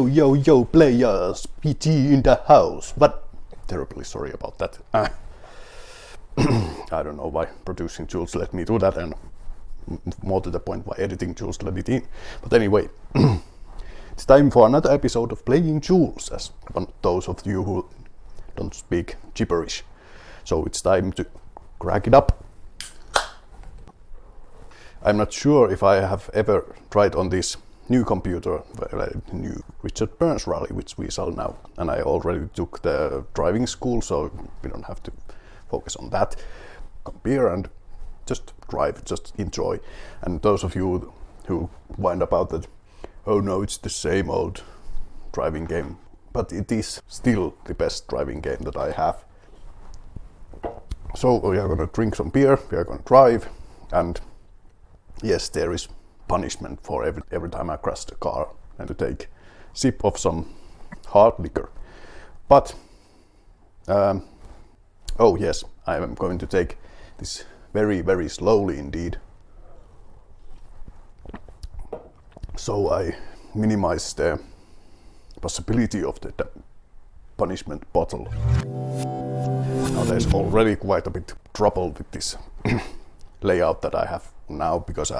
Yo, players, PG in the house. But terribly sorry about that. I don't know why producing Jules let me do that, and more to the point, why editing Jules let it in. But anyway, it's time for another episode of Playing Jules, as one of those of you who don't speak gibberish. So it's time to crack it up. I'm not sure if I have ever tried on this new computer, new Richard Burns Rally, which we sell now. And I already took the driving school, so we don't have to focus on that. Come here and just drive, just enjoy. And those of you who whine about that, oh no, it's the same old driving game. But it is still the best driving game that I have. So we are gonna drink some beer, we are gonna drive, and yes, there is punishment for every time I crash the car and to take a sip of some hard liquor. But, oh yes, I am going to take this very, very slowly indeed. So I minimize the possibility of the punishment bottle. Now there's already quite a bit of trouble with this layout that I have now, because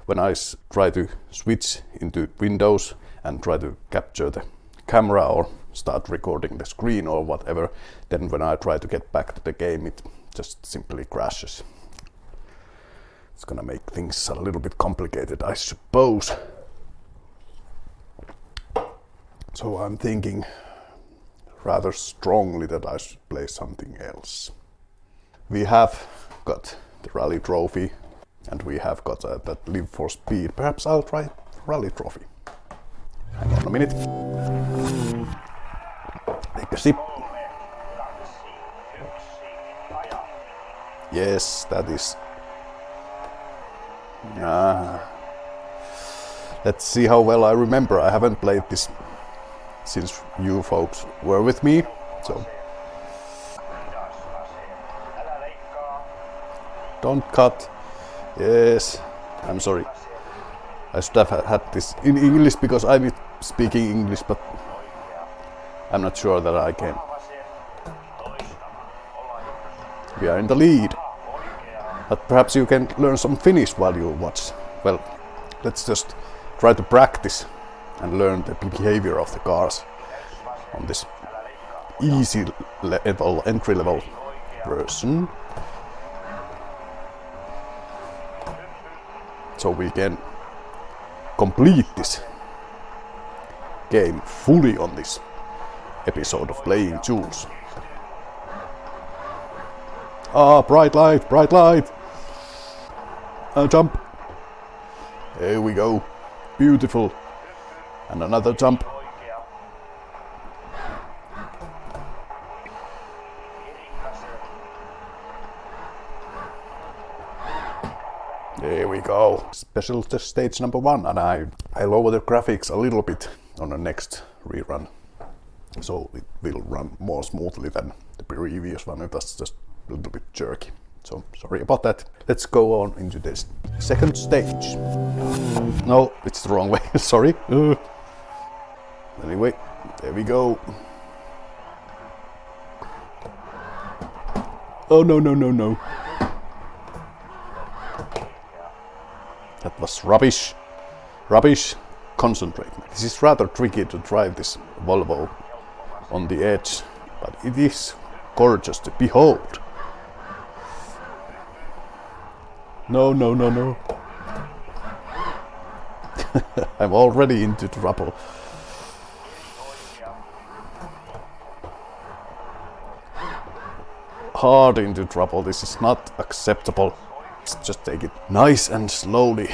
when I try to switch into Windows and try to capture the camera or start recording the screen or whatever, then when I try to get back to the game, it just simply crashes. It's gonna make things a little bit complicated, I suppose. So I'm thinking rather strongly that I should play something else. We have got the rally trophy, and we have got that live for speed. Perhaps I'll try rally trophy. Hang on a minute. Take a sip. Yes, that is. Let's see how well I remember. I haven't played this since you folks were with me, so don't cut. Yes, I'm sorry. I should have had this in English because I'm speaking English, but I'm not sure that I can. We are in the lead, but perhaps you can learn some Finnish while you watch. Well, let's just try to practice and learn the behavior of the cars on this easy level, entry-level version. So we can complete this game fully on this episode of Playing Jules. Ah, bright light, bright light! Jump! There we go. Beautiful. And another jump. There we go. Special stage number 1, and I lower the graphics a little bit on the next rerun, so it will run more smoothly than the previous one. It was just a little bit jerky. So sorry about that. Let's go on into this second stage. No, it's the wrong way. Sorry. Anyway, there we go. Oh no. That was rubbish. Rubbish. Concentrate. This is rather tricky to drive this Volvo on the edge, but it is gorgeous to behold. No. I'm already into trouble. Hard into trouble. This is not acceptable. Let's just take it nice and slowly,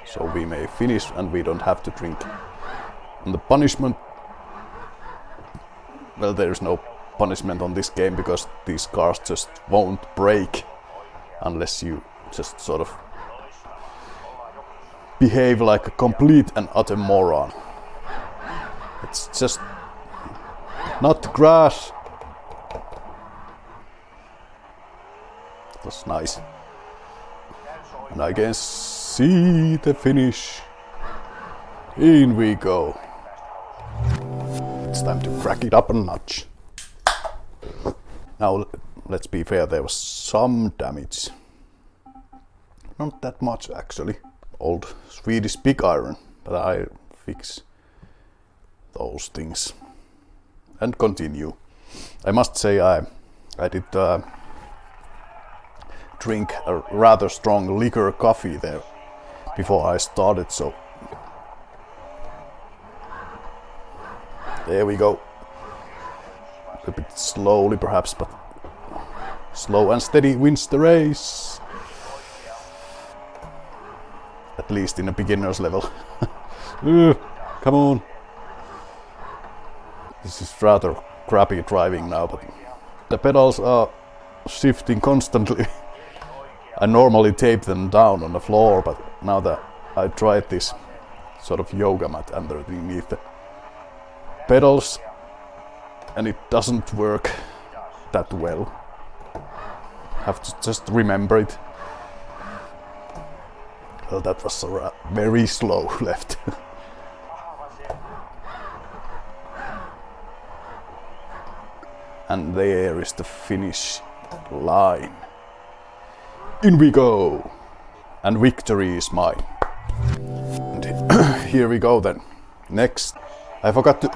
so we may finish and we don't have to drink. And the punishment, well, there's no punishment on this game because these cars just won't break unless you just sort of behave like a complete and utter moron. It's just not grass. That's nice. And I can see the finish. In we go. it's time to crack it up a notch. Now, let's be fair, there was some damage. Not that much actually. Old Swedish big iron, but I fix those things and continue. I must say I did drink a rather strong liquor coffee there before I started, so there we go. A bit slowly perhaps, but slow and steady wins the race. At least in a beginner's level. Come on. This is rather crappy driving now, but the pedals are shifting constantly. I normally tape them down on the floor, but now that I tried this sort of yoga mat underneath the pedals, and it doesn't work that well. Have to just remember it. Well, that was very slow left. And there is the finish line. In we go! And victory is mine. And here we go then. Next, I forgot to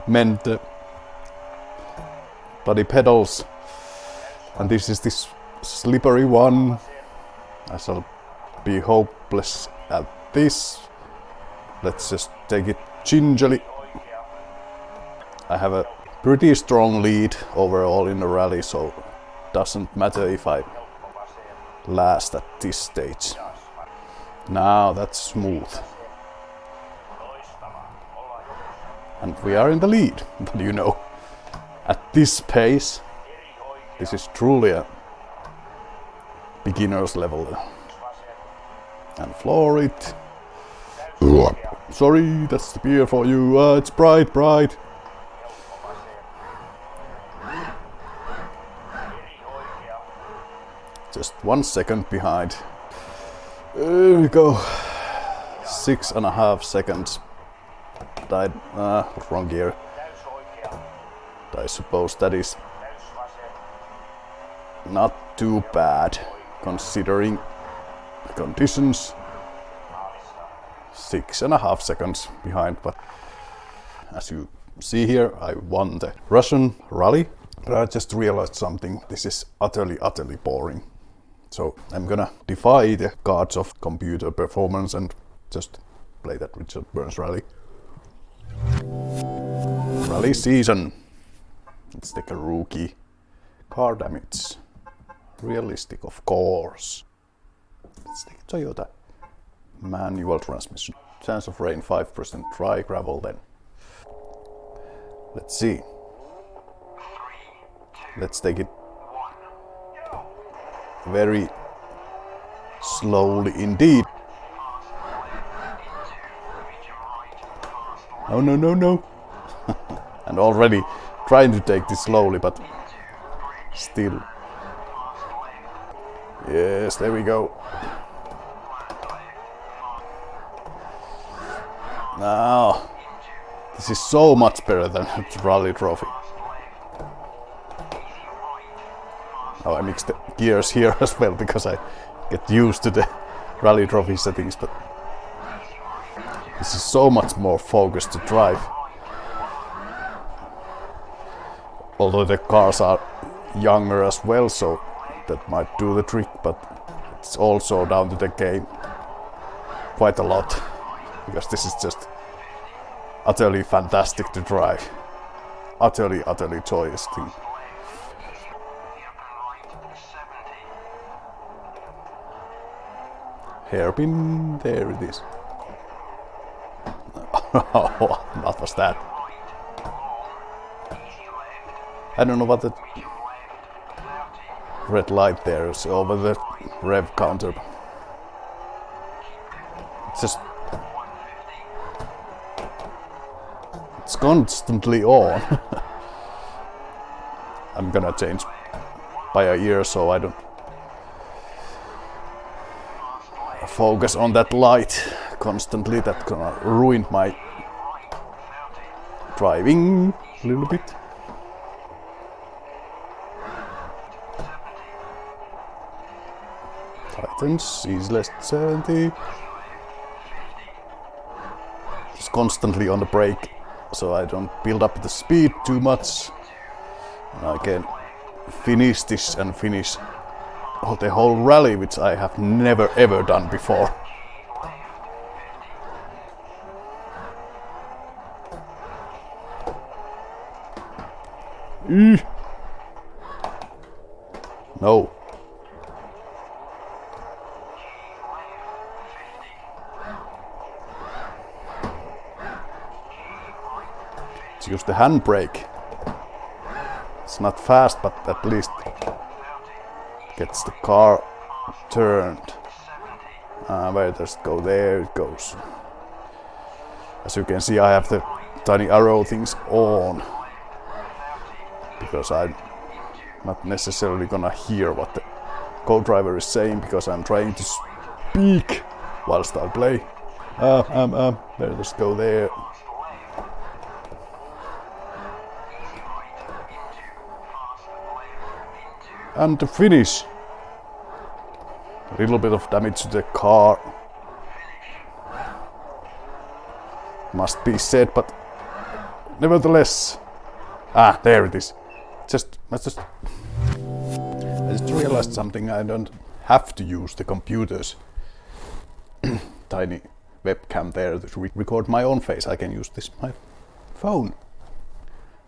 mend the bloody pedals. And this is this slippery one. I shall be hopeless at this. Let's just take it gingerly. I have a pretty strong lead overall in the rally, so doesn't matter if I last at this stage. Now that's smooth. And we are in the lead, but you know, at this pace, this is truly a beginner's level. And floor it. Sorry, that's the beer for you. It's bright. Just 1 second behind. There we go. 6.5 seconds. Died. Wrong gear. I suppose that is not too bad considering the conditions. 6.5 seconds behind, but as you see here, I won the Russian rally. But I just realized something. This is utterly boring. So I'm gonna defy the gods of computer performance and just play that Richard Burns rally. Rally season. Let's take a rookie. Car damage. Realistic, of course. Let's take Toyota. Manual transmission. Chance of rain 5%. Dry gravel then. Let's see. Let's take it very slowly indeed. Oh no. And already trying to take this slowly, but still. Yes, there we go. Now, this is so much better than the rally trophy. Oh, I mixed the gears here as well because I get used to the rally trophy settings, but this is so much more focused to drive. Although the cars are younger as well, so that might do the trick, but it's also down to the game quite a lot, because this is just utterly fantastic to drive. Utterly joyous thing. Hairpin, there it is. What was that? I don't know what the red light there is over the rev counter. It's constantly on. I'm gonna change by a year so I don't focus on that light constantly. That's gonna ruin my driving a little bit. Tightens, easy less 70. Just constantly on the brake so I don't build up the speed too much. And I can finish this and finish the whole rally, which I have never ever done before. No. Let's use the handbrake. It's not fast, but at least gets the car turned. Where does it go? There it goes. As you can see, I have the tiny arrow things on because I'm not necessarily gonna hear what the co-driver is saying because I'm trying to speak whilst I play. Where does it go? There. And to finish, a little bit of damage to the car must be said, but nevertheless, there it is. I just realized something. I don't have to use the computer's tiny webcam there to record my own face. I can use my phone.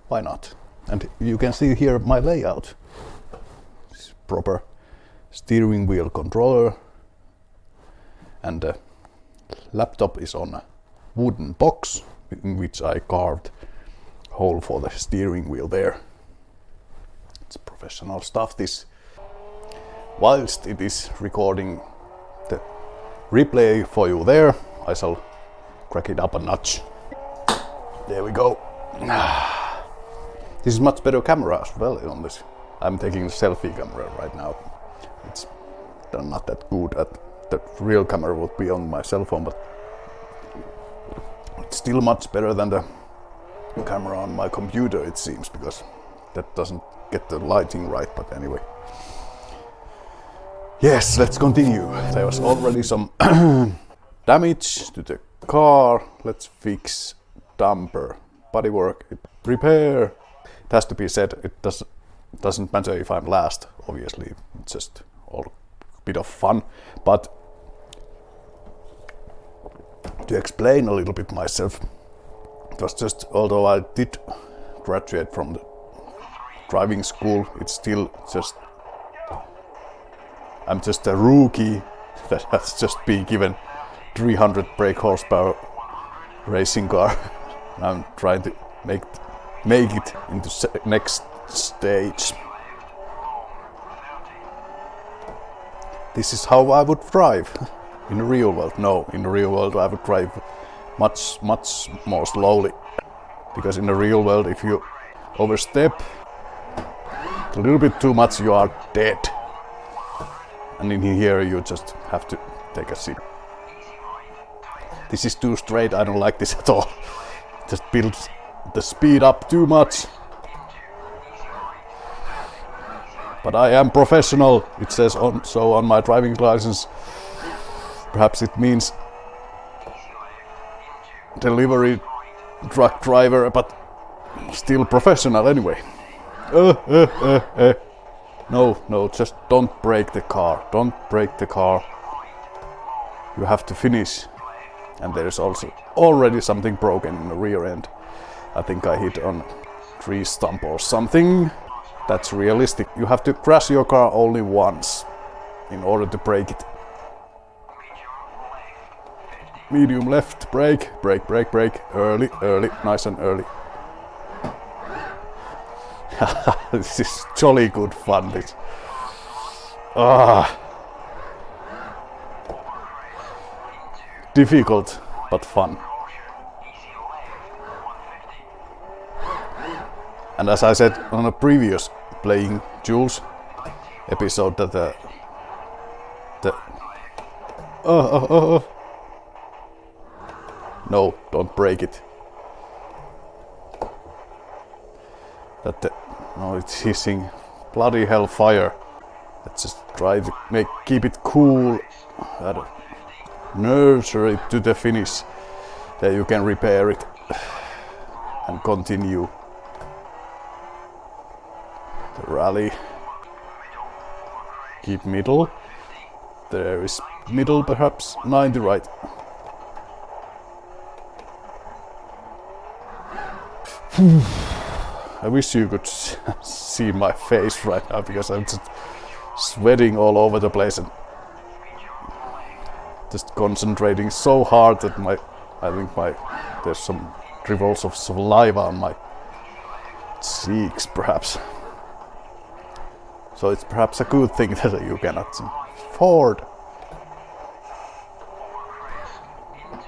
Why not? And you can see here my layout. Proper steering wheel controller, and the laptop is on a wooden box in which I carved a hole for the steering wheel there. It's professional stuff this. Whilst it is recording the replay for you there, I shall crack it up a notch. There we go. This is much better camera as well on this. I'm taking a selfie camera right now. It's not that good. The real camera would be on my cell phone, but it's still much better than the camera on my computer, it seems, because that doesn't get the lighting right. But anyway. Yes, let's continue. There was already some damage to the car. Let's fix damper, bodywork, repair. It has to be said, it doesn't matter if I'm last, obviously, it's just all a bit of fun. But to explain a little bit myself, it was just, although I did graduate from the driving school, it's still just, I'm just a rookie that has just been given 300 brake horsepower racing car. I'm trying to make it into next stage. This is how I would drive in the real world. No, in the real world I would drive much more slowly, because in the real world if you overstep a little bit too much you are dead, and in here you just have to take a seat. This is too straight. I don't like this at all. Just builds the speed up too much. But I am professional, it says so on my driving license. Perhaps it means delivery truck driver, but still professional anyway. No, just don't break the car. Don't break the car. You have to finish. And there's also already something broken in the rear end. I think I hit on a tree stump or something. That's realistic. You have to crash your car only once in order to break it. Medium left, brake. Early, nice and early. This is jolly good fun. This. Difficult, but fun. And as I said on a previous playing Jules episode, that no, don't break it. that no, it's hissing. Bloody hell fire. Let's just try to keep it cool. Nurture it to the finish. There you can repair it and continue the rally. Keep middle. There is middle, perhaps 90 right. I wish you could see my face right now because I'm just sweating all over the place and just concentrating so hard that I think there's some dribbles of saliva on my cheeks, perhaps. So it's perhaps a good thing that you cannot see. Forward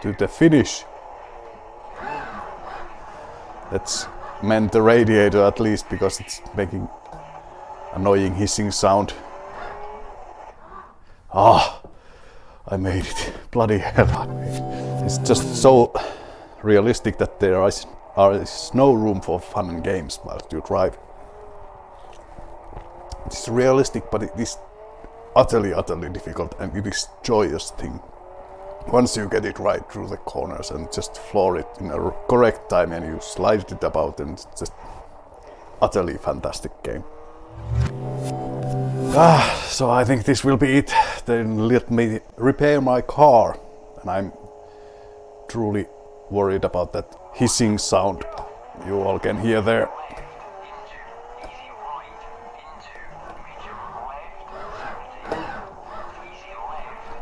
to the finish. Let's mend the radiator at least because it's making annoying hissing sound. Ah, I made it. Bloody hell, I made it. It's just so realistic that there is no room for fun and games while you drive. It's realistic, but it is utterly difficult, and it is joyous thing. Once you get it right through the corners and just floor it in a correct time and you slide it about, and it's just utterly fantastic game. So I think this will be it. Then let me repair my car, and I'm truly worried about that hissing sound you all can hear there.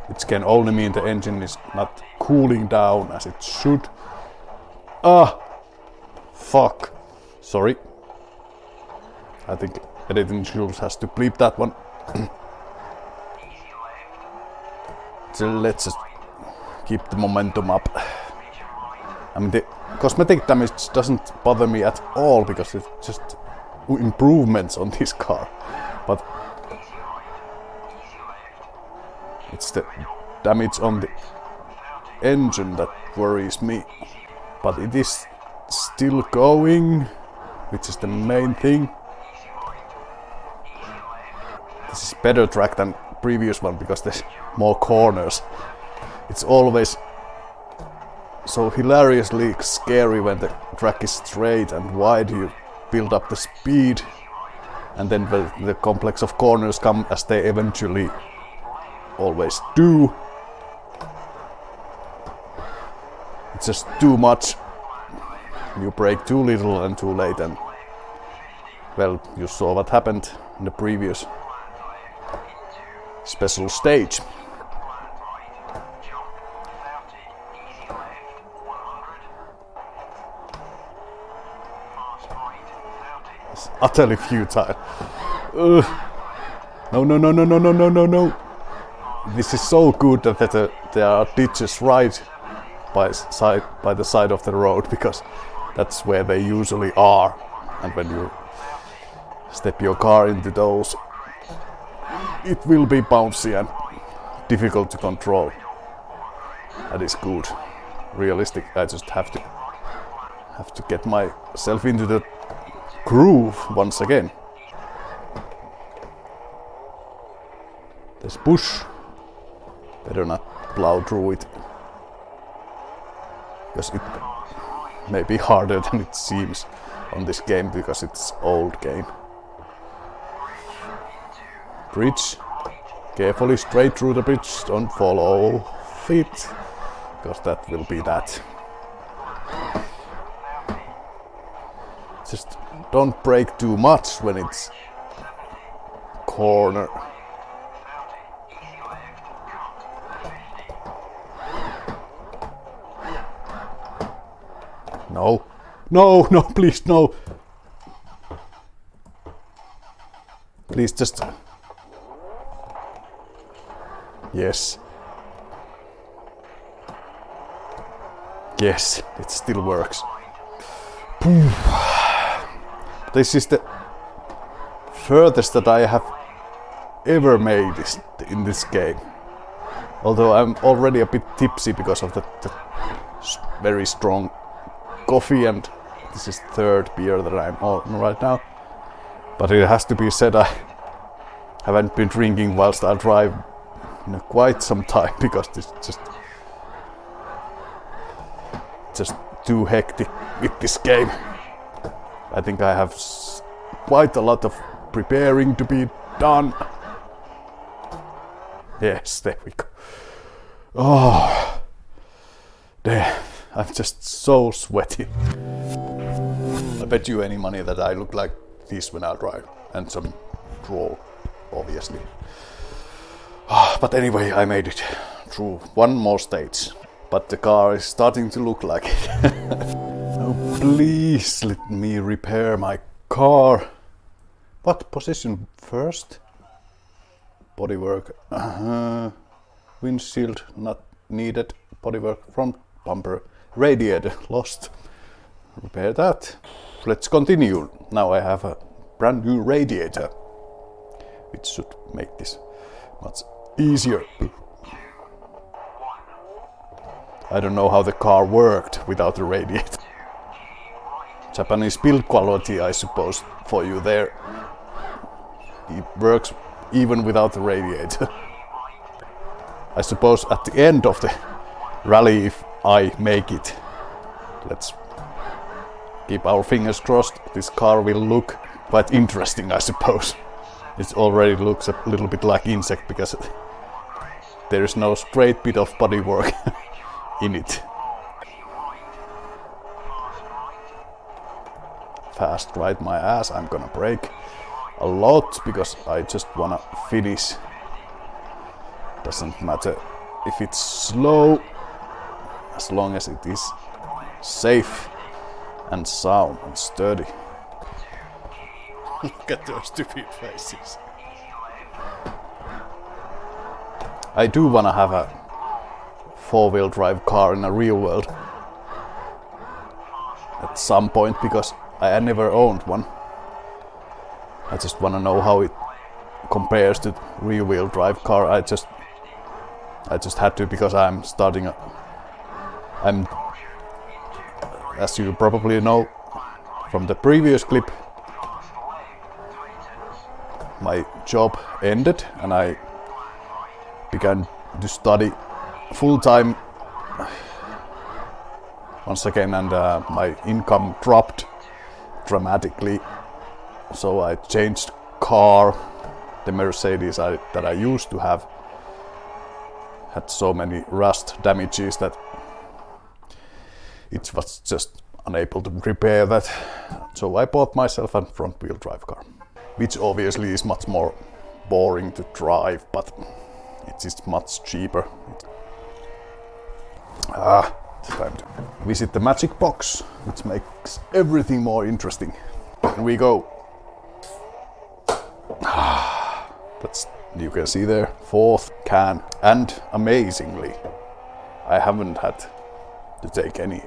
Which can only mean the engine is not cooling down as it should. Fuck. Sorry. I think editing Jules has to bleep that one. So let's just keep the momentum up. I mean, the cosmetic damage doesn't bother me at all because it's just improvements on this car. But it's the damage on the engine that worries me. But it is still going, which is the main thing. This is better track than previous one because there's more corners. It's always so hilariously scary when the track is straight and wide. You build up the speed, and then the complex of corners come as they eventually always do. It's just too much. You brake too little and too late, and well, you saw what happened in the previous special stage. It's utterly futile. No. This is so good that there are ditches right by the side of the road, because that's where they usually are, and when you step your car into those, it will be bouncy and difficult to control. That is good. Realistic. I just have to get myself into the groove once again. There's bush. Better not plow through it, because it may be harder than it seems on this game because it's old game. Bridge. Carefully straight through the bridge. Don't follow feet, because that will be that. Just don't brake too much when it's corner. No, please, no. Please just... Yes. Yes, it still works. This is the furthest that I have ever made in this game. Although I'm already a bit tipsy because of the very strong coffee and this is third beer that I'm on right now. But it has to be said, I haven't been drinking whilst I drive in quite some time because this just too hectic with this game. I think I have quite a lot of preparing to be done. Yes, there we go. Oh, damn, I'm just so sweaty. I bet you any money that I look like this when I drive, and some drool, obviously. But anyway, I made it through one more stage. But the car is starting to look like it. Oh, please let me repair my car. What position first? Bodywork. Windshield not needed. Bodywork front bumper. Radiator lost. Repair that. Let's continue. Now I have a brand new radiator, which should make this much easier. I don't know how the car worked without the radiator. Japanese build quality, I suppose, for you there. It works even without the radiator. I suppose at the end of the rally, if I make it, let's keep our fingers crossed, this car will look quite interesting, I suppose. It already looks a little bit like insect because there is no straight bit of bodywork in it. Fast right my ass, I'm gonna brake a lot because I just wanna finish. Doesn't matter if it's slow, as long as it is safe and sound and sturdy. Look at those stupid faces. I do wanna have a four-wheel drive car in a real world at some point because I never owned one. I just wanna know how it compares to rear-wheel drive car. I just had to because I'm as you probably know from the previous clip, my job ended and I began to study full-time once again, and my income dropped dramatically, so I changed car. The Mercedes that I used to have had so many rust damages that it was just unable to repair that, so I bought myself a front-wheel drive car, which obviously is much more boring to drive, but it is much cheaper. It's time to visit the magic box, which makes everything more interesting. Here we go. That's, you can see there, fourth can, and amazingly, I haven't had to take any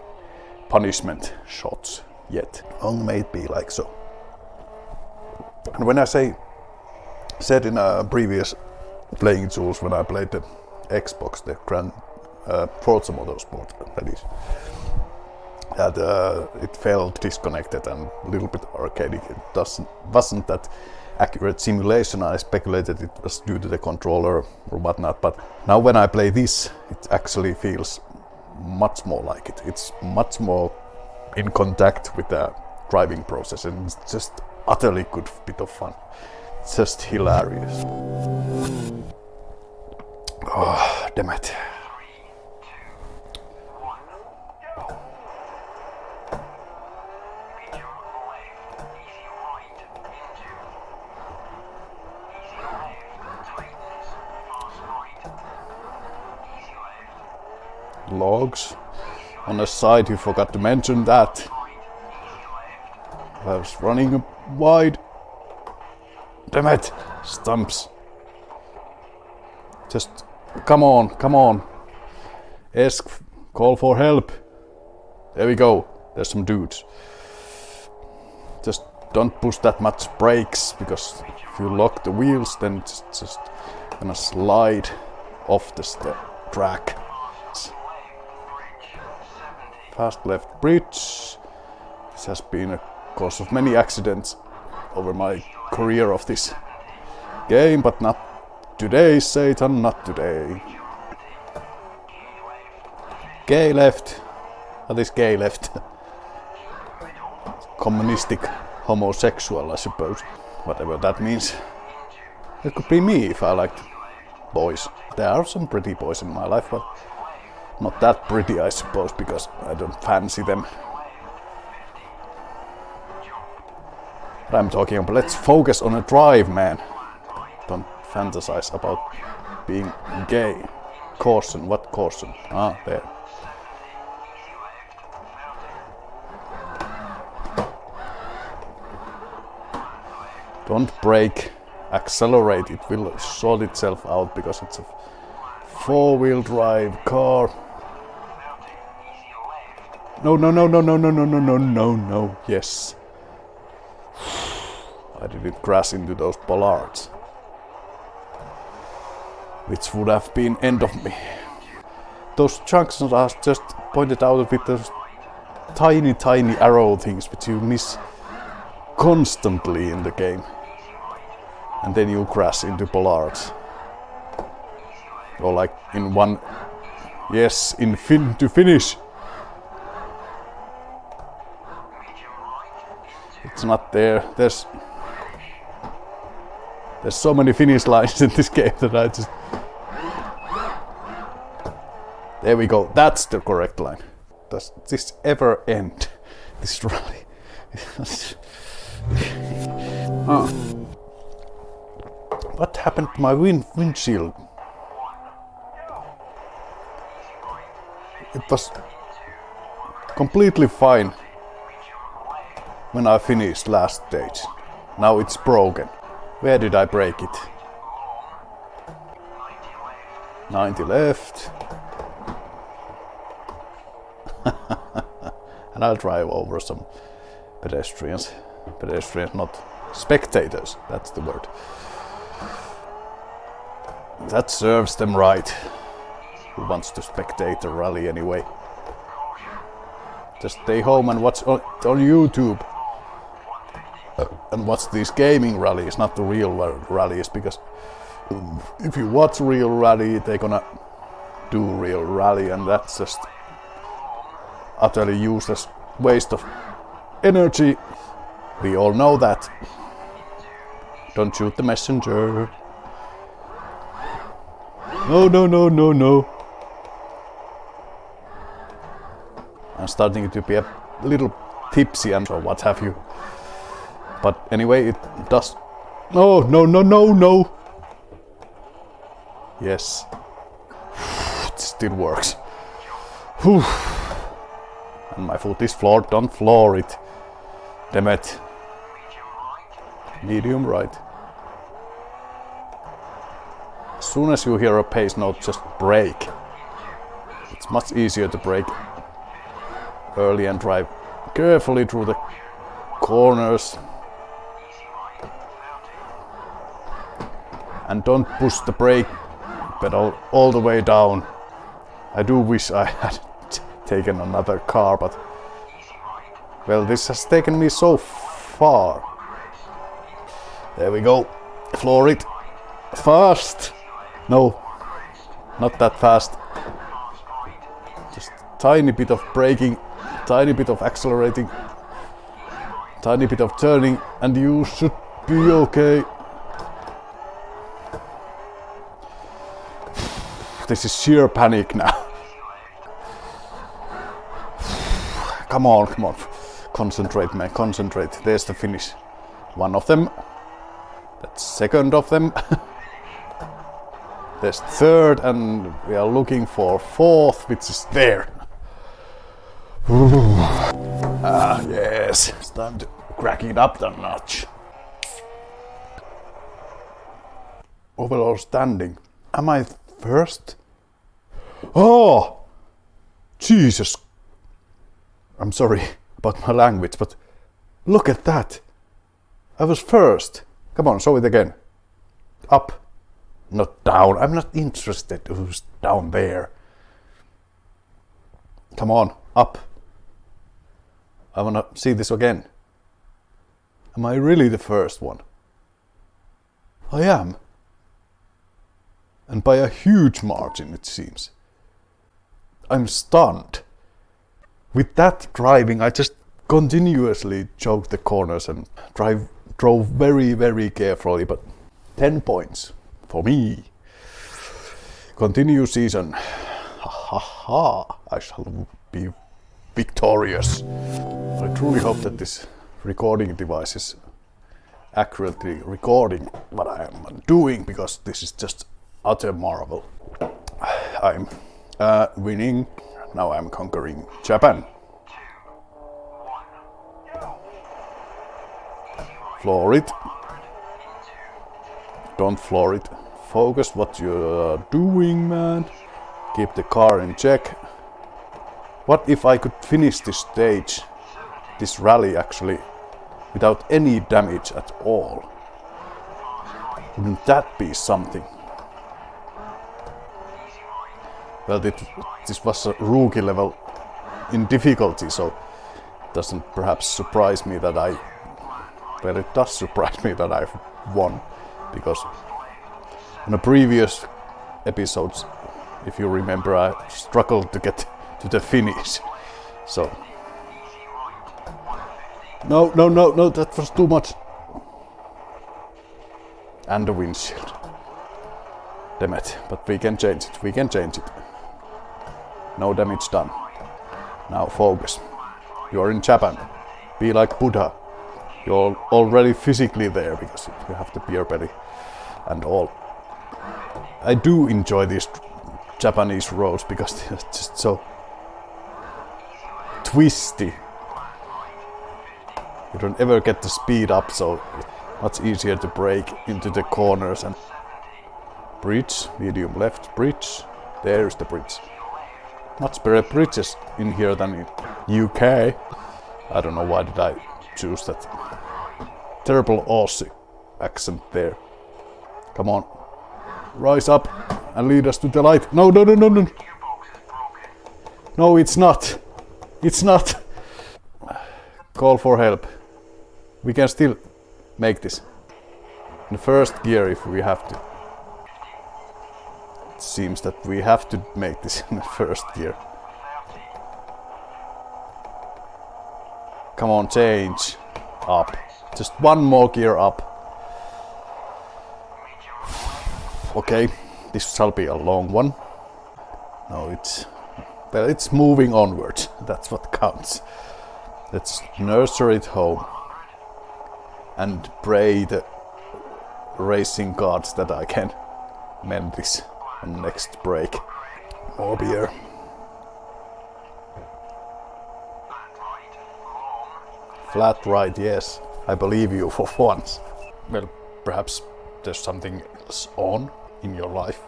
punishment shots yet. Long may it be like so. And when I said in a previous playing Jules, when I played the Xbox, the Grand Forza Motorsport, that is, that it felt disconnected and a little bit archaic. It wasn't that accurate simulation. I speculated it was due to the controller or whatnot, but now when I play this, it actually feels much more like it. It's much more in contact with the driving process, and it's just utterly good bit of fun. It's just hilarious. Oh, damn it. Logs on the side, you forgot to mention that. I was running wide. Damn it, stumps. Just come on. Call for help. There we go, there's some dudes. Just don't push that much brakes, because if you lock the wheels, then it's just gonna slide off the track. Fast left bridge. This has been a cause of many accidents over my career of this game, but not today, Satan, not today. Gay left. What is gay left? Communistic homosexual, I suppose. Whatever that means. It could be me if I liked boys. There are some pretty boys in my life, but not that pretty, I suppose, because I don't fancy them. But I'm talking about, let's focus on a drive, man. Don't fantasize about being gay. Caution, what caution? Ah, there. Don't brake, accelerate, it will sort itself out because it's a four-wheel drive car. No, no, no, no, no, no, no, no, no, no, no, yes. I didn't crash into those bollards, which would have been end of me. Those junctions are just pointed out with those tiny, tiny arrow things which you miss constantly in the game. And then you crash into bollards. Or like in one, yes, to finish. It's not there. There's so many finish lines in this game that I just... There we go. That's the correct line. Does this ever end? This rally. What happened to my windshield? It was completely fine when I finished last stage. Now it's broken. Where did I break it? 90 left. And I'll drive over some pedestrians. Pedestrians, not spectators. That's the word. That serves them right. Who wants to spectate a rally anyway? Just stay home and watch on YouTube. And watch these gaming rallies, not the real rallies, because if you watch real rally, they're gonna do real rally, and that's just utterly useless waste of energy. We all know that. Don't shoot the messenger. No, no, no, no, no. I'm starting to be a little tipsy and so what have you. But anyway, it does... No, no, no, no, no. Yes. It still works. Whew. And my foot is floored, don't floor it. Damn it. Medium right. As soon as you hear a pace note, just brake. It's much easier to brake early and drive carefully through the corners. And don't push the brake pedal all the way down. I do wish I had taken another car, but well, this has taken me so far. There we go. Floor it. Fast. No, not that fast. Just tiny bit of braking, tiny bit of accelerating, tiny bit of turning, and you should be okay. This is sheer panic now. Come on, come on. Concentrate, man, concentrate. There's the finish. One of them. That's second of them. There's third, and we are looking for fourth, which is there. Ah, yes. It's time to crack it up the notch. Overall standing. Am I first? Oh! Jesus. I'm sorry about my language, but look at that. I was first. Come on, show it again. Up. Not down. I'm not interested who's down there. Come on, up. I wanna see this again. Am I really the first one? I am. And by a huge margin, it seems. I'm stunned. With that driving, I just continuously choked the corners and drove very, very carefully, but 10 points for me. Continue season. Ha ha ha. I shall be victorious. I truly hope that this recording device is accurately recording what I am doing, because this is just utter marvel. I'm winning. Now I'm conquering Japan. Floor it. Don't floor it. Focus what you're doing, man. Keep the car in check. What if I could finish this stage, this rally actually, without any damage at all? Wouldn't that be something? Well, this was a rookie level in difficulty, so it doesn't perhaps surprise me that well, it does surprise me that I've won, because in the previous episodes, if you remember, I struggled to get to the finish. So no, that was too much. And the windshield. Damn it, but we can change it. No damage done. Now focus. You are in Japan. Be like Buddha. You're already physically there because you have the beer belly and all. I do enjoy these Japanese roads because they're just so twisty. You don't ever get to speed up, so much easier to brake into the corners. And bridge, medium left, bridge. There's the bridge. Much better bridges in here than in UK. I don't know why did I choose that terrible Aussie accent there. Come on, rise up and lead us to the light. No. No, it's not. It's not. Call for help. We can still make this in the first gear if we have to. It seems that we have to make this in the first gear. Come on, change. Up. Just one more gear up. Okay, this shall be a long one. No, it's moving onwards. That's what counts. Let's nurture it home and pray the racing gods that I can mend this on next break. More beer. Flat right, yes. I believe you for once. Well, perhaps there's something else on in your life.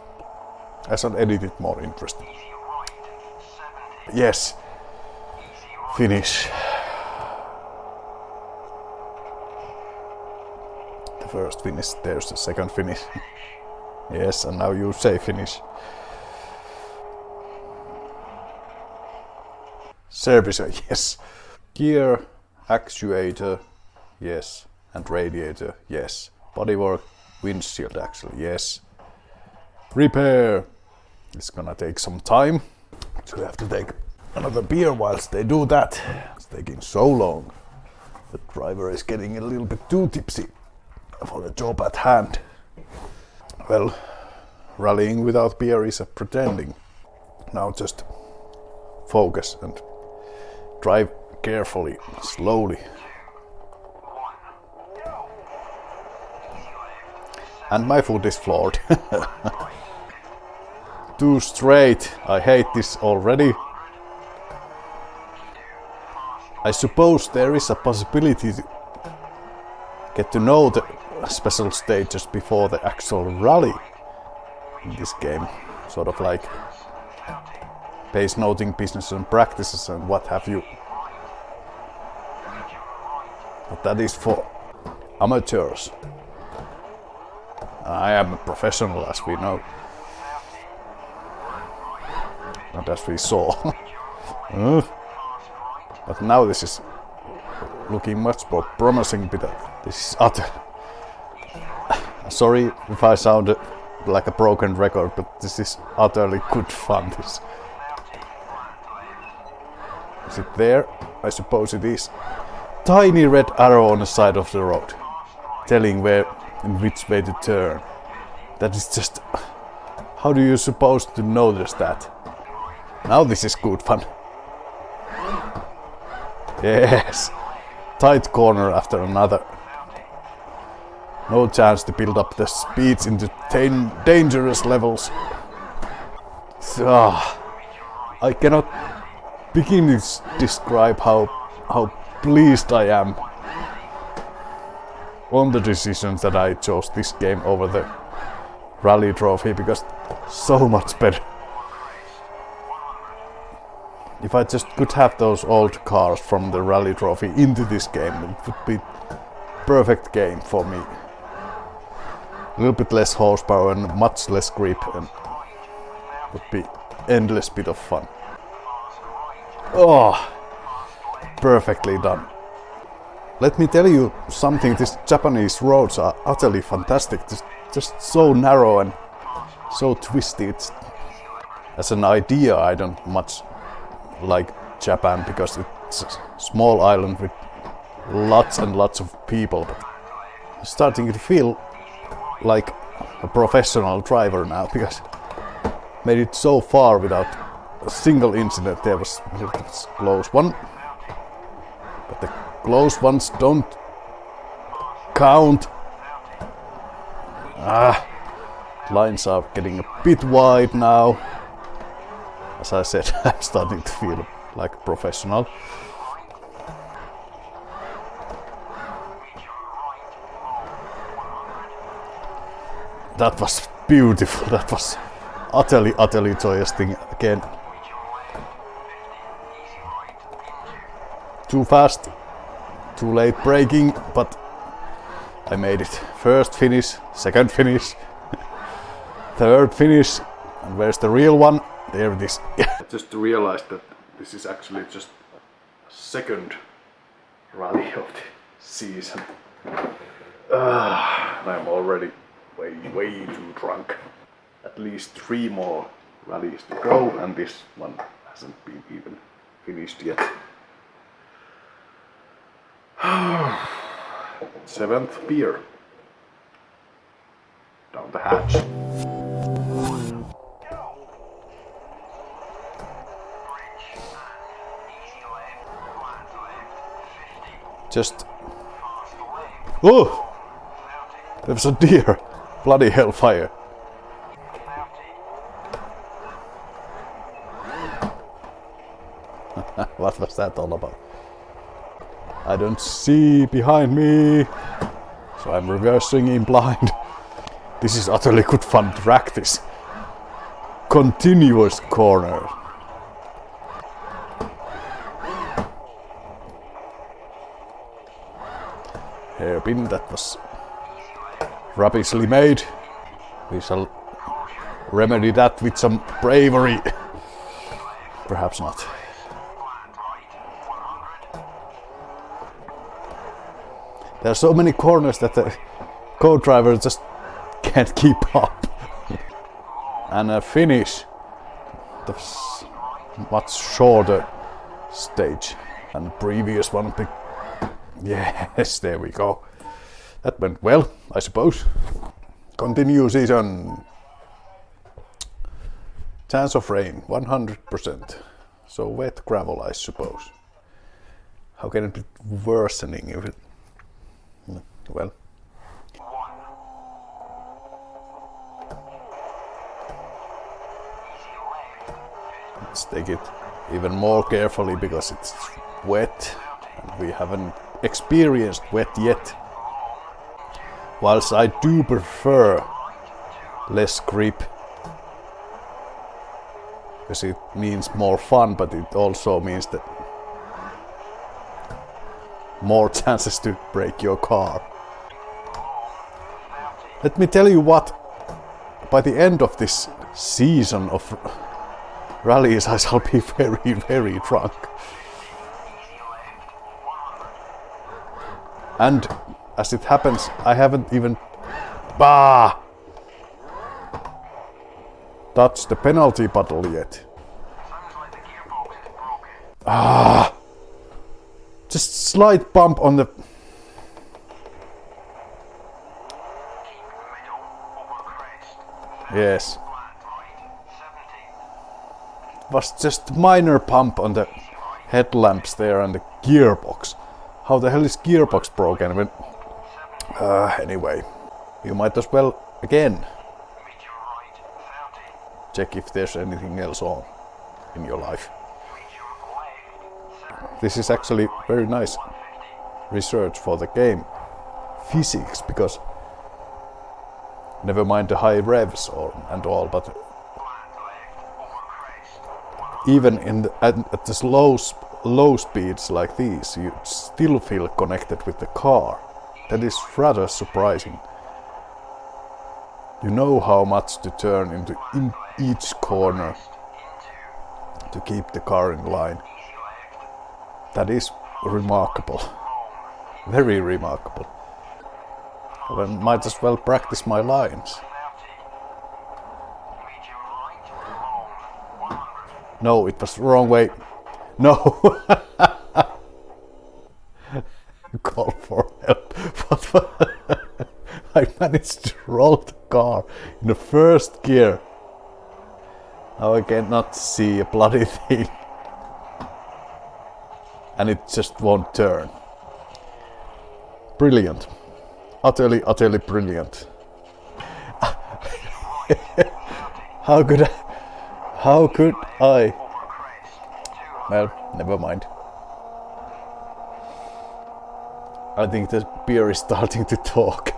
I shall edit it more interesting. Yes. Finish. The first finish, there's the second finish. Yes, and now you say finish. Servicer, yes. Gear, actuator, yes. And radiator, yes. Bodywork, windshield actually, yes. Repair. It's gonna take some time. So we have to take another beer whilst they do that. It's taking so long. The driver is getting a little bit too tipsy for the job at hand. Well, rallying without beer is a pretending. Now just focus and drive carefully, slowly. And my foot is floored. Too straight. I hate this already. I suppose there is a possibility to get to know the special stages before the actual rally in this game. Sort of like pace noting business and practices and what have you. But that is for amateurs. I am a professional, as we know. And as we saw. But now this is looking much more promising, but this is utter. Sorry if I sound like a broken record, but this is utterly good fun. This. Is it there? I suppose it is. Tiny red arrow on the side of the road, telling where and which way to turn. That is just... How do you suppose to notice that? Now this is good fun. Yes. Tight corner after another. No chance to build up the speeds into dangerous levels. I cannot begin to describe how pleased I am on the decisions that I chose this game over the rally trophy, because so much better. If I just could have those old cars from the rally trophy into this game, it would be perfect game for me. A little bit less horsepower and much less grip, and would be endless bit of fun. Oh, perfectly done. Let me tell you something, these Japanese roads are utterly fantastic. Just so narrow and so twisty. As an idea, I don't much like Japan because it's a small island with lots and lots of people. But I'm starting to feel like a professional driver now, because I made it so far without a single incident. There was a close one, but the close ones don't count. Lines are getting a bit wide now. As I said, I'm starting to feel like a professional. That was beautiful. That was utterly joyous thing again. Too fast, too late braking, but I made it. First finish, second finish, third finish, and where's the real one? There it is. I just realized that this is actually just second rally of the season. I'm already way too drunk. At least 3 more rallies to go, and this one hasn't been even finished yet. 7th beer. Down the hatch. Just... Oh! There's a deer! Bloody hellfire! What was that all about? I don't see behind me, so I'm reversing in blind. This is utterly good fun to practice. Continuous corner. Hairpin, that was rubbishly made. We shall remedy that with some bravery. Perhaps not. There are so many corners that the co-driver just can't keep up. And a finish. That's much shorter stage than the previous one. Yes, there we go. That went well, I suppose. Continue season. Chance of rain, 100%. So wet gravel, I suppose. How can it be worsening if it... Well. Let's take it even more carefully because it's wet and we haven't experienced wet yet. Whilst I do prefer less grip, because it means more fun, but it also means that more chances to break your car. Let me tell you what, by the end of this season of rallies I shall be very drunk. And as it happens, I haven't even touched the penalty bottle yet. Just slight bump on the... Yes. Was just minor bump on the headlamps there and the gearbox. How the hell is gearbox broken? When... anyway, you might as well again check if there's anything else on in your life. This is actually very nice research for the game physics, because never mind the high revs and all, but even at the low speeds like these, you still feel connected with the car. That is rather surprising. You know how much to turn into in each corner to keep the car in line. That is remarkable. Very remarkable. Well, I might as well practice my lines. No, it was the wrong way. No! Call for help. But I managed to roll the car in the first gear. Now I cannot see a bloody thing. And it just won't turn. Brilliant. Utterly, utterly brilliant. How could I? Well, never mind. I think the beer is starting to talk.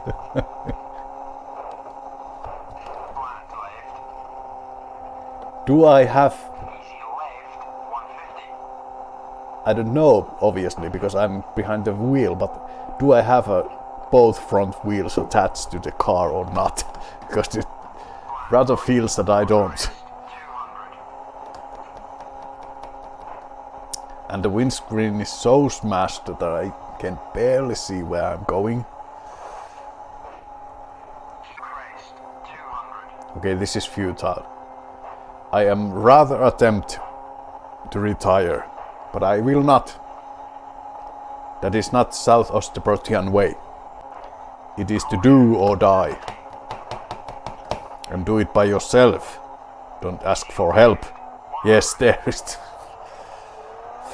Do I have... I don't know, obviously, because I'm behind the wheel, but do I have both front wheels attached to the car or not? Because it rather feels that I don't. And the windscreen is so smashed that I can barely see where I'm going. Okay, this is futile. I am rather attempt to retire, but I will not. That is not South Osterbrotian way. It is to do or die. And do it by yourself. Don't ask for help. Yes, there is.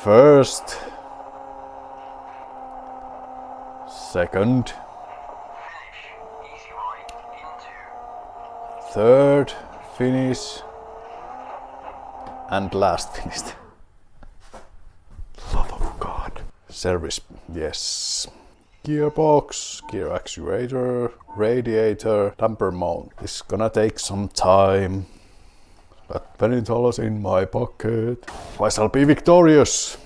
First. Second. Third. Finish. And last finished. Love of God. Service. Yes. Gearbox, gear actuator, radiator, damper mount. This is gonna take some time. But $20 in my pocket. I shall be victorious.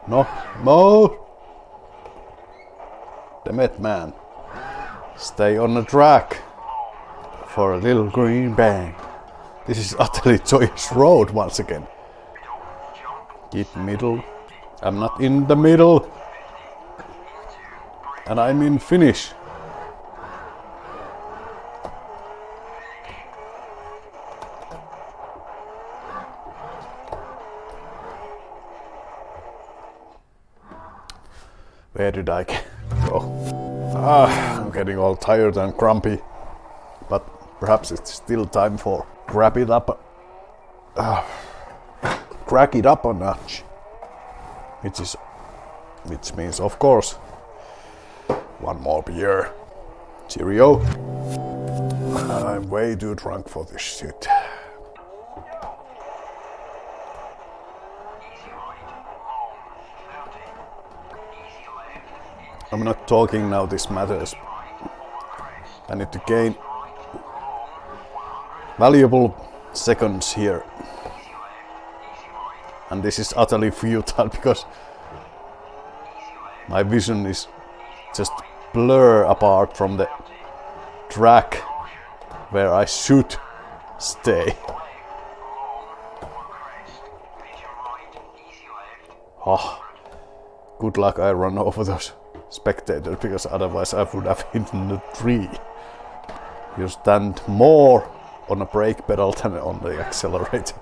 No, no. Damn it, man. Stay on the track for a little green bang. This is utterly joyous road once again. Keep middle. I'm not in the middle. And I'm in finish. Where did I go? I'm getting all tired and grumpy. But perhaps it's still time for crack it up a notch. Which means, of course, one more beer. Cheerio. I'm way too drunk for this shit. I'm not talking now, this matters. I need to gain valuable seconds here. And this is utterly futile because my vision is just blur apart from the track where I should stay. Oh, good luck I run over those spectators, because otherwise I would have hit in the tree. You stand more on a brake pedal than on the accelerator.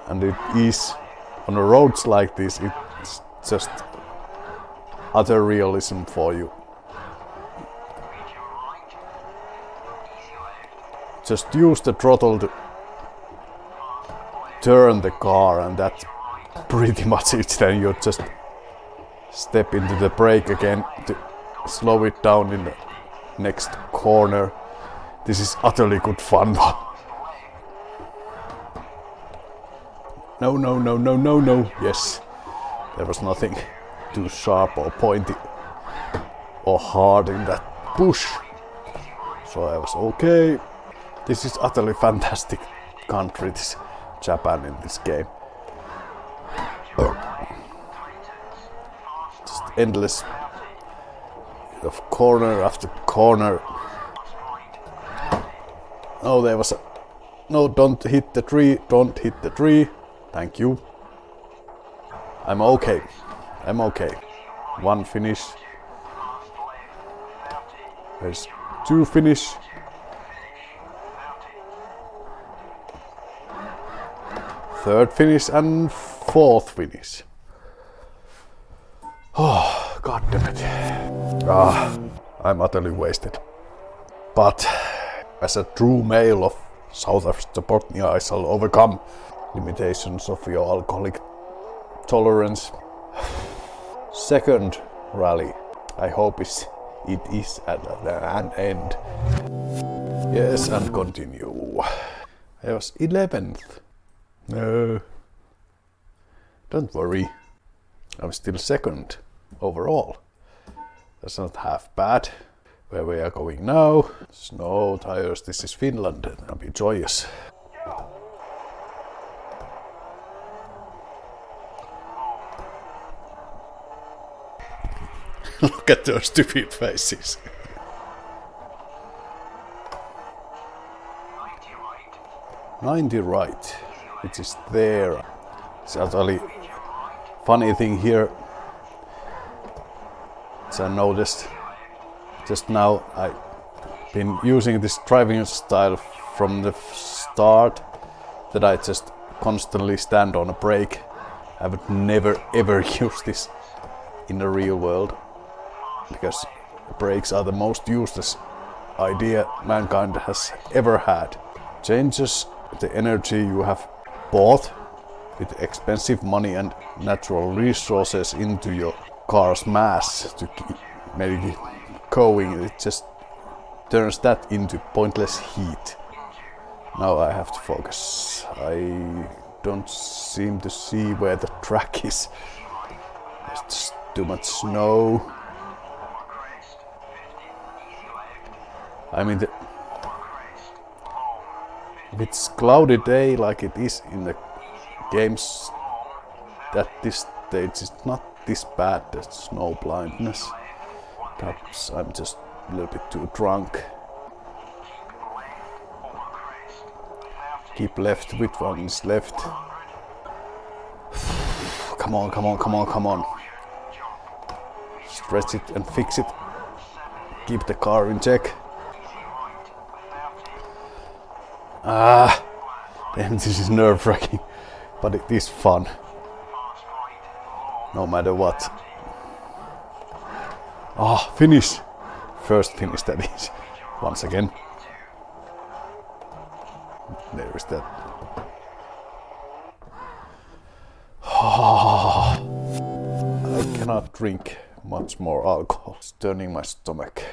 And it is, on the roads like this, it's just utter realism for you. Just use the throttle to turn the car, and that's pretty much it. Then you just step into the brake again to slow it down in the next corner. This is utterly good fun. No. Yes, there was nothing too sharp or pointy or hard in that push, so I was okay. This is utterly fantastic country, this Japan, in this game. Just endless of corner after corner. Oh, there was a... No, don't hit the tree, don't hit the tree. Thank you. I'm okay. One finish. There's two finish. Third finish and fourth finish. Oh, god damn it. I'm utterly wasted. But as a true male of south of Japan, I shall overcome limitations of your alcoholic tolerance. Second rally. I hope it is at an end. Yes, and continue. I was 11th. No. Don't worry. I'm still second overall. That's not half bad. Where we are going now? Snow tires. This is Finland. I'll be joyous. Look at those stupid faces. 90 right, which is there. It's actually funny thing here. As I noticed just now, I've been using this driving style from the start, that I just constantly stand on a brake. I would never ever use this in the real world, because brakes are the most useless idea mankind has ever had. Changes the energy you have bought with expensive money and natural resources into your car's mass to make it going. It just turns that into pointless heat. Now I have to focus. I don't seem to see where the track is. There's just too much snow. I mean, if it's cloudy day like it is in the games, at this stage it's not this bad, the snow blindness. Perhaps I'm just a little bit too drunk. Keep left, which one is left? Come on. Stretch it and fix it. Keep the car in check. Damn, this is nerve-wracking, but it is fun. No matter what. Finish. First finish, that is. Once again. There is that. I cannot drink much more alcohol. It's turning my stomach.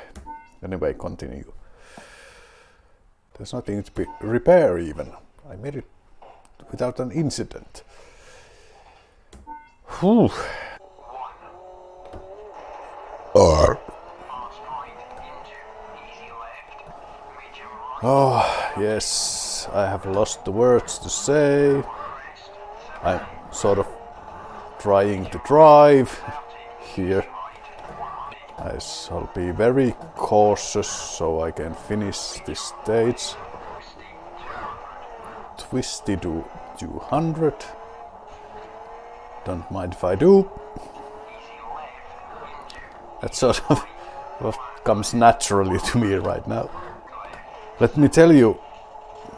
Anyway, continue. There's nothing to be repair even. I made it without an incident. Whew. Oh, yes, I have lost the words to say. I'm sort of trying to drive here. I shall be very cautious so I can finish this stage. Twisty to 200. Don't mind if I do. That's sort of what comes naturally to me right now. Let me tell you,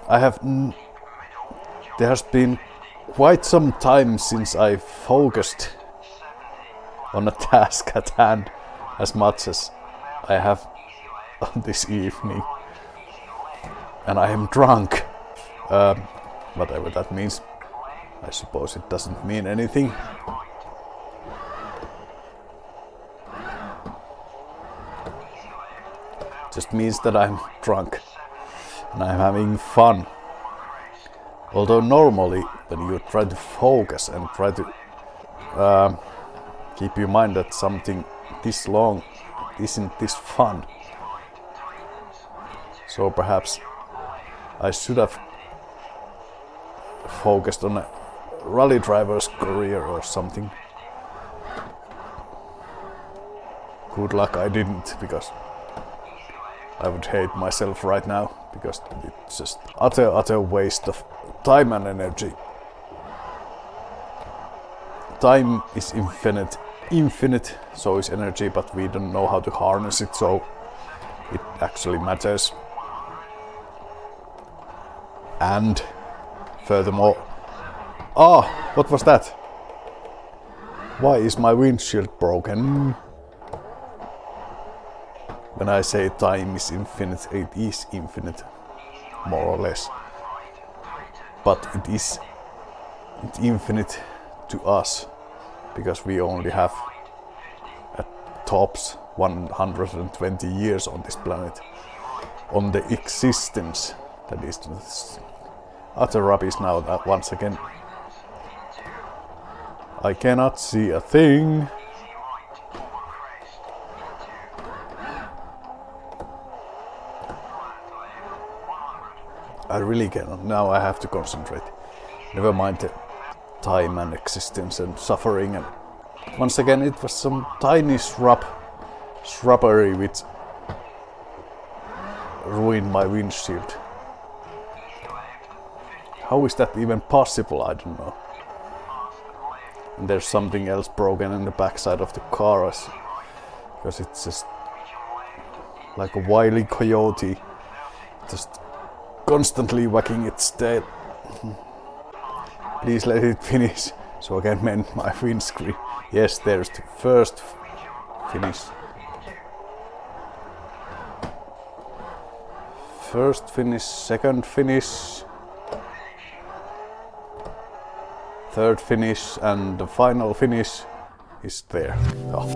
there has been quite some time since I focused on a task at hand as much as I have on this evening. And I am drunk. Whatever that means. I suppose it doesn't mean anything. Just means that I'm drunk and I'm having fun. Although normally when you try to focus and try to keep in mind that something this long isn't this fun. So perhaps I should have focused on a rally driver's career or something. Good luck I didn't, because I would hate myself right now, because it's just utter waste of time and energy. Time is infinite, so is energy, but we don't know how to harness it, so it actually matters. And furthermore, what was that? Why is my windshield broken? When I say time is infinite, it is infinite, more or less. But it's infinite to us, because we only have at tops 120 years on this planet, on the existence. That is utter rubbish now that once again. I cannot see a thing. I really cannot. Now I have to concentrate. Never mind the time and existence and suffering. And once again, it was some tiny shrubbery which ruined my windshield. How is that even possible? I don't know. And there's something else broken in the backside of the car, because it's just like a wily coyote, just constantly wagging its tail. Please let it finish so I can mend my windscreen. Yes, there's the first finish. First finish, second finish, third finish, and the final finish is there. Oh.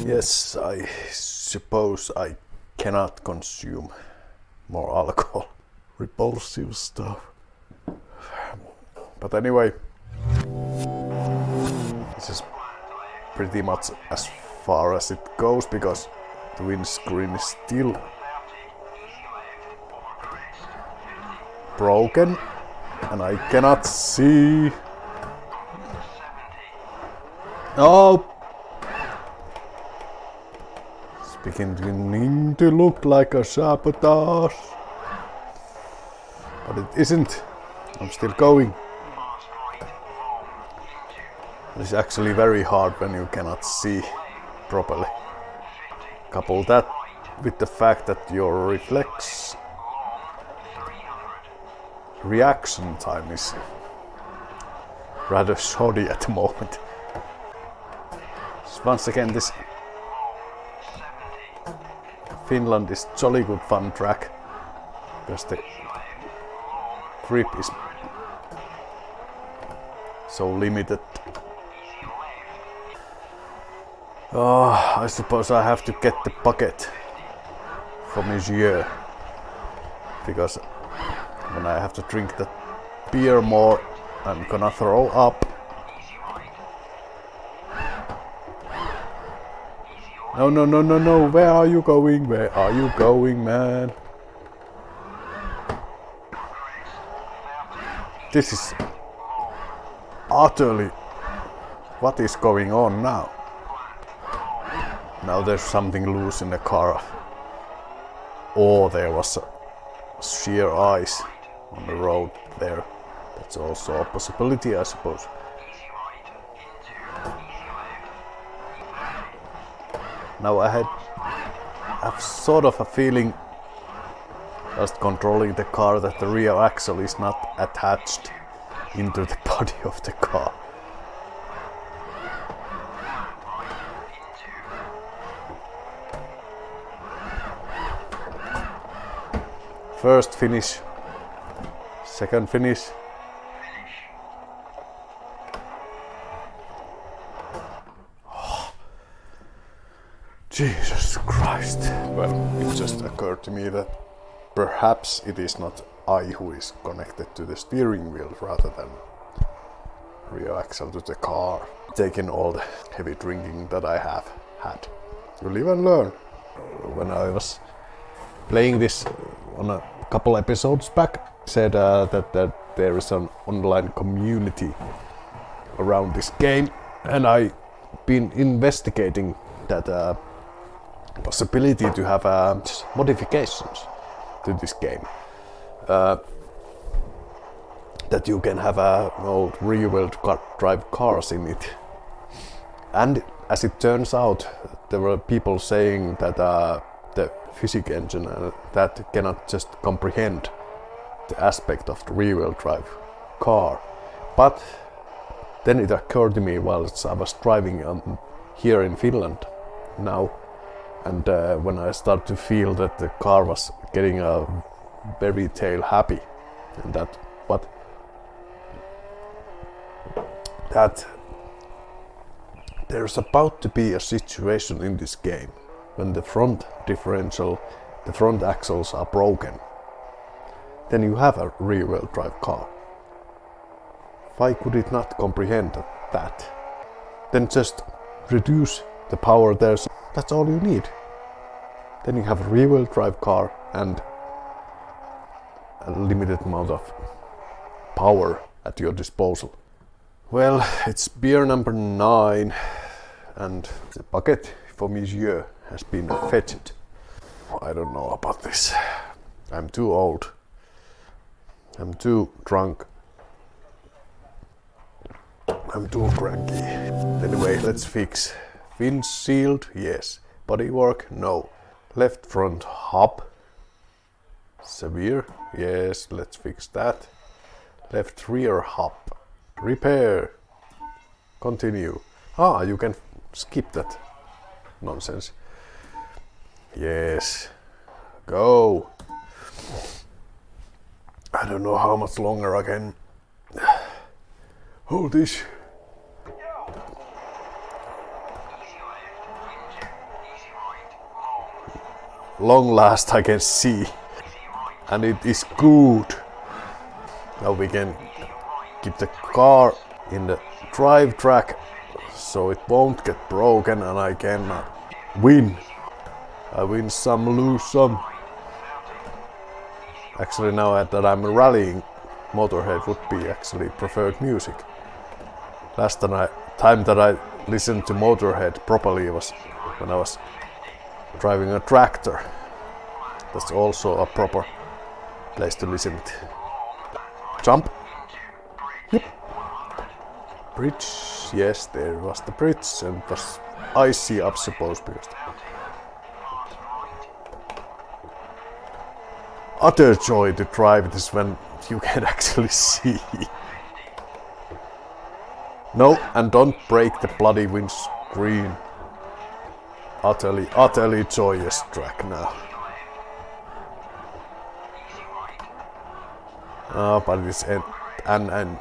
Yes, I suppose I cannot consume more alcohol. Repulsive stuff. But anyway, this is pretty much as far as it goes, because the windscreen is still broken and I cannot see. Oh! It's beginning to look like a sabotage. But it isn't. I'm still going. It's actually very hard when you cannot see properly. Couple that with the fact that your reaction time is rather shoddy at the moment. So once again, this Finland is jolly good fun track, because the grip is so limited. I suppose I have to get the bucket from Monsieur, because when I have to drink the beer more, I'm gonna throw up. No, where are you going? Where are you going, man? This is utterly... What is going on now? Now there's something loose in the car. Or there was sheer ice on the road there. That's also a possibility, I suppose. Now I have sort of a feeling, just controlling the car, that the rear axle is not attached into the body of the car. First finish, second finish. Oh, Jesus Christ. Well, it just occurred to me that perhaps it is not I who is connected to the steering wheel rather than rear axle to the car. Taking all the heavy drinking that I have had. You live and learn. When I was playing this on a couple episodes back, said that there is an online community around this game, and I've been investigating that possibility to have modifications to this game. That you can have old rear-wheel drive cars in it. And as it turns out, there were people saying that the physics engine that cannot just comprehend the aspect of the rear-wheel drive car. But then it occurred to me whilst I was driving here in Finland now, and when I started to feel that the car was getting a very tail happy, and that there's about to be a situation in this game when the front differential, the front axles are broken. Then you have a rear-wheel drive car. Why could it not comprehend that? Then just reduce the power there. That's all you need. Then you have a rear-wheel drive car and a limited amount of power at your disposal. Well, it's beer number 9 and the bucket for Monsieur has been fetched. I don't know about this. I'm too old. I'm too drunk. I'm too cranky. Anyway, let's fix. Windshield, yes. Bodywork, no. Left front hub. Severe, yes, let's fix that. Left rear hub. Repair. Continue. You can skip that nonsense. Yes. Go. I don't know how much longer I can hold this. Long last I can see. And it is good. Now we can keep the car in the drive track so it won't get broken and I can win. I win some, lose some. Actually, now that I'm rallying, Motorhead would be actually preferred music. Last time that I listened to Motorhead properly was when I was driving a tractor. That's also a proper place to listen to. Jump. Yep. Bridge. Yes, there was the bridge and it was icy, I suppose, because utter joy to drive this when you can actually see. No, and don't break the bloody windscreen. Utterly joyous track now. But it's an end.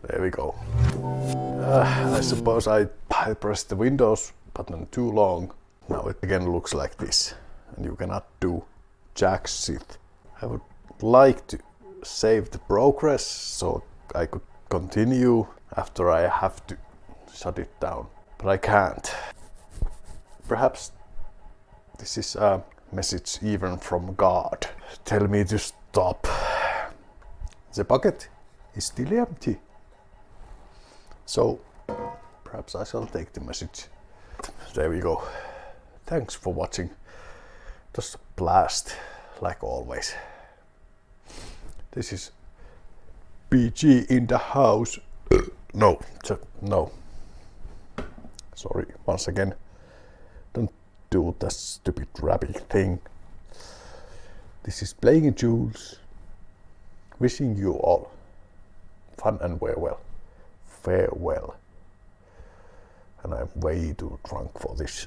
There we go. I suppose I pressed the Windows button too long. Now it again looks like this, and you cannot do jack shit. I would like to save the progress so I could continue after I have to shut it down, but I can't. Perhaps this is a message even from God. Tell me to stop. The bucket is still empty. So perhaps I shall take the message. There we go. Thanks for watching. It was a blast, like always. This is PG in the house. No. Sorry, once again. Don't do that stupid rabbit thing. This is Playing Jules. Wishing you all fun and farewell. And I'm way too drunk for this.